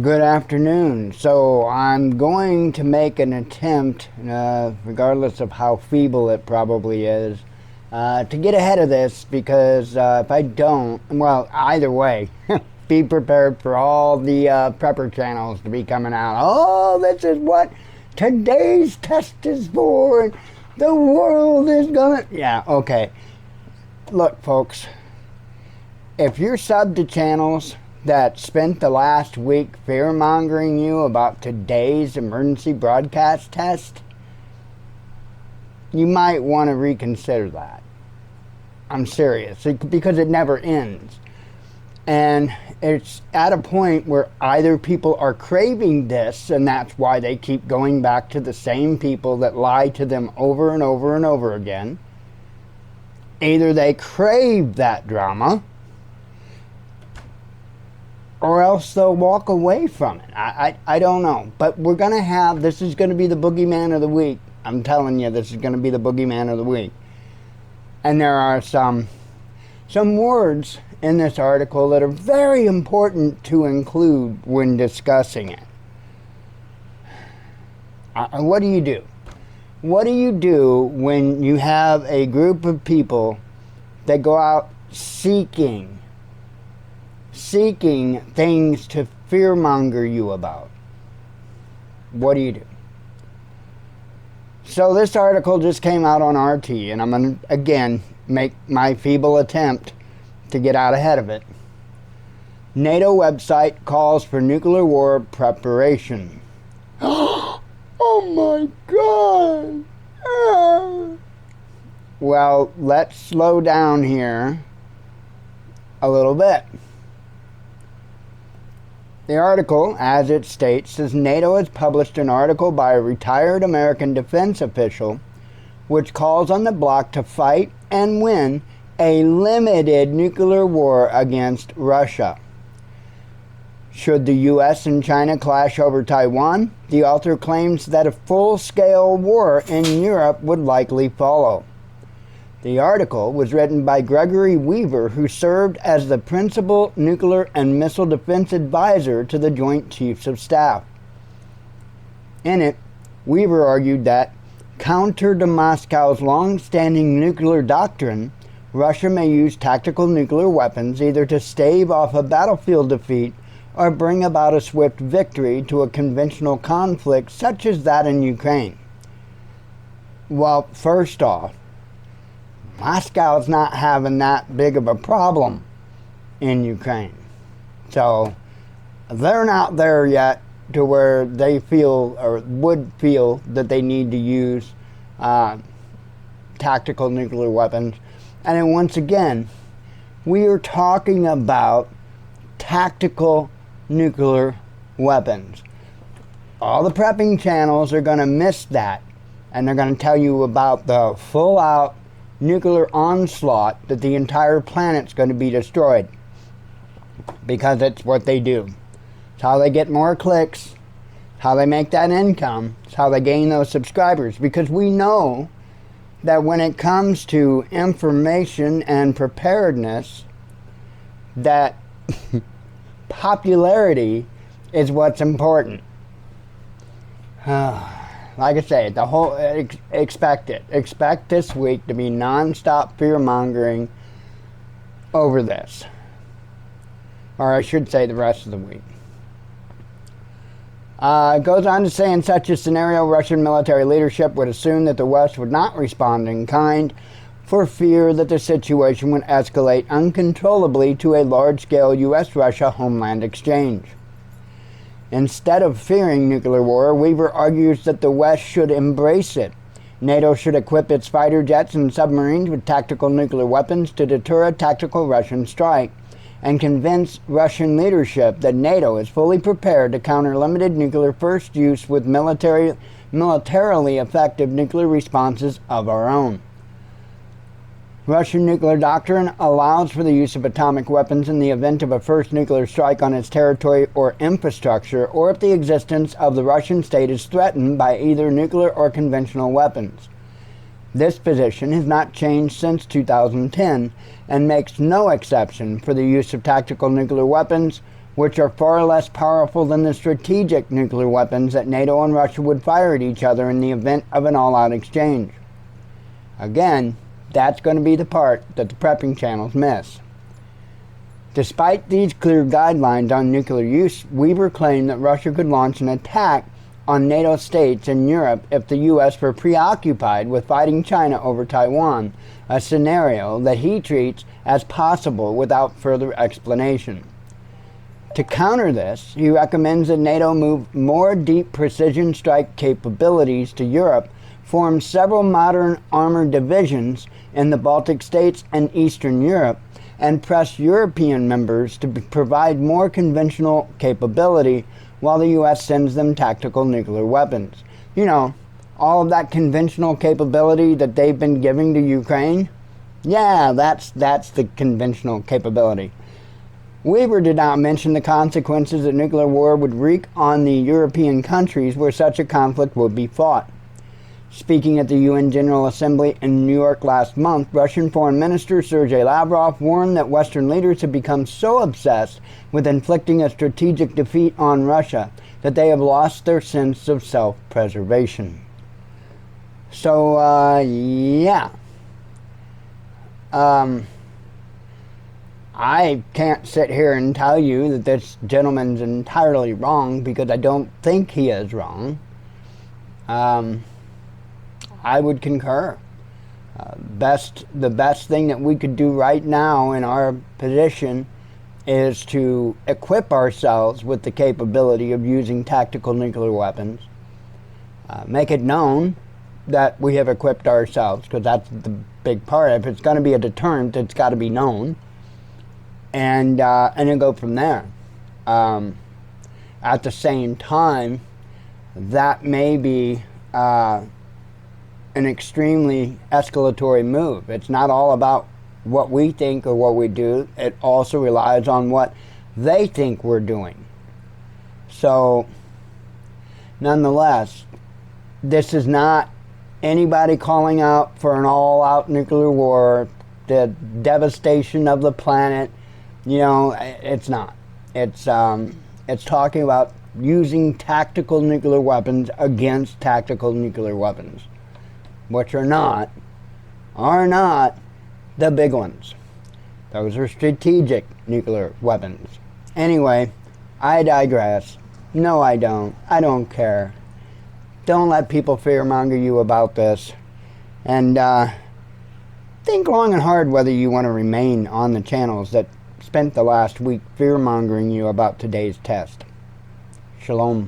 Good afternoon. So I'm going to make an attempt, regardless of how feeble it probably is, to get ahead of this because if I don't, well, either way, be prepared for all the prepper channels to be coming out. Oh, this is what today's test is for. The world is gonna... Yeah, okay. Look, folks, if you're sub to channels that spent the last week fear-mongering you about today's emergency broadcast test, you might want to reconsider that. I'm serious, because it never ends. And it's at a point where either people are craving this, and that's why they keep going back to the same people that lie to them over and over and over again. Either they crave that drama, or else they'll walk away from it. I don't know. But we're going to have, this is going to be the boogeyman of the week. I'm telling you, this is going to be the boogeyman of the week. And there are some words in this article that are very important to include when discussing it. What do you do? What do you do when you have a group of people that go out seeking things to fearmonger you about? What do you do? So this article just came out on RT, and I'm going to, again, make my feeble attempt to get out ahead of it. NATO website calls for nuclear war preparation. Oh my God! Well, let's slow down here a little bit. The article, as it states, says NATO has published an article by a retired American defense official which calls on the bloc to fight and win a limited nuclear war against Russia. Should the U.S. and China clash over Taiwan, the author claims that a full-scale war in Europe would likely follow. The article was written by Gregory Weaver, who served as the principal nuclear and missile defense advisor to the Joint Chiefs of Staff. In it, Weaver argued that, counter to Moscow's long-standing nuclear doctrine, Russia may use tactical nuclear weapons either to stave off a battlefield defeat or bring about a swift victory to a conventional conflict such as that in Ukraine. Well, first off, Moscow's not having that big of a problem in Ukraine. So they're not there yet to where they feel or would feel that they need to use tactical nuclear weapons. And then once again, we are talking about tactical nuclear weapons. All the prepping channels are going to miss that, and they're going to tell you about the full-out nuclear onslaught that the entire planet's going to be destroyed, because it's what they do. It's how they get more clicks, how they make that income, it's how they gain those subscribers, because we know that when it comes to information and preparedness, that popularity is what's important. Like I say, the whole expect it. Expect this week to be non-stop fear-mongering over this. Or I should say the rest of the week. It goes on to say, in such a scenario, Russian military leadership would assume that the West would not respond in kind for fear that the situation would escalate uncontrollably to a large-scale U.S.-Russia homeland exchange. Instead of fearing nuclear war, Weaver argues that the West should embrace it. NATO should equip its fighter jets and submarines with tactical nuclear weapons to deter a tactical Russian strike, and convince Russian leadership that NATO is fully prepared to counter limited nuclear first use with militarily effective nuclear responses of our own. Russian nuclear doctrine allows for the use of atomic weapons in the event of a first nuclear strike on its territory or infrastructure, or if the existence of the Russian state is threatened by either nuclear or conventional weapons. This position has not changed since 2010 and makes no exception for the use of tactical nuclear weapons which are far less powerful than the strategic nuclear weapons that NATO and Russia would fire at each other in the event of an all-out exchange. Again, that's going to be the part that the prepping channels miss. Despite these clear guidelines on nuclear use, Weaver claimed that Russia could launch an attack on NATO states in Europe if the U.S. were preoccupied with fighting China over Taiwan, a scenario that he treats as possible without further explanation. To counter this, he recommends that NATO move more deep precision strike capabilities to Europe, form several modern armored divisions in the Baltic states and Eastern Europe, and press European members to provide more conventional capability while the U.S. sends them tactical nuclear weapons. You know, all of that conventional capability that they've been giving to Ukraine? Yeah, that's the conventional capability. Weaver did not mention the consequences that nuclear war would wreak on the European countries where such a conflict would be fought. Speaking at the UN General Assembly in New York last month, Russian Foreign Minister Sergei Lavrov warned that Western leaders have become so obsessed with inflicting a strategic defeat on Russia that they have lost their sense of self-preservation. So, yeah. I can't sit here and tell you that this gentleman's entirely wrong, because I don't think he is wrong. I would concur. The best thing that we could do right now in our position is to equip ourselves with the capability of using tactical nuclear weapons. Make it known that we have equipped ourselves, because that's the big part. If it's going to be a deterrent, it's got to be known. And then go from there. At the same time, that may be an extremely escalatory move. It's not all about what we think or what we do. It also relies on what they think we're doing. So, nonetheless, this is not anybody calling out for an all-out nuclear war, the devastation of the planet. You know, it's not. It's talking about using tactical nuclear weapons against tactical nuclear weapons, which are not the big ones. Those are strategic nuclear weapons. Anyway, I digress. No, I don't. I don't care. Don't let people fearmonger you about this. And think long and hard whether you want to remain on the channels that spent the last week fearmongering you about today's test. Shalom.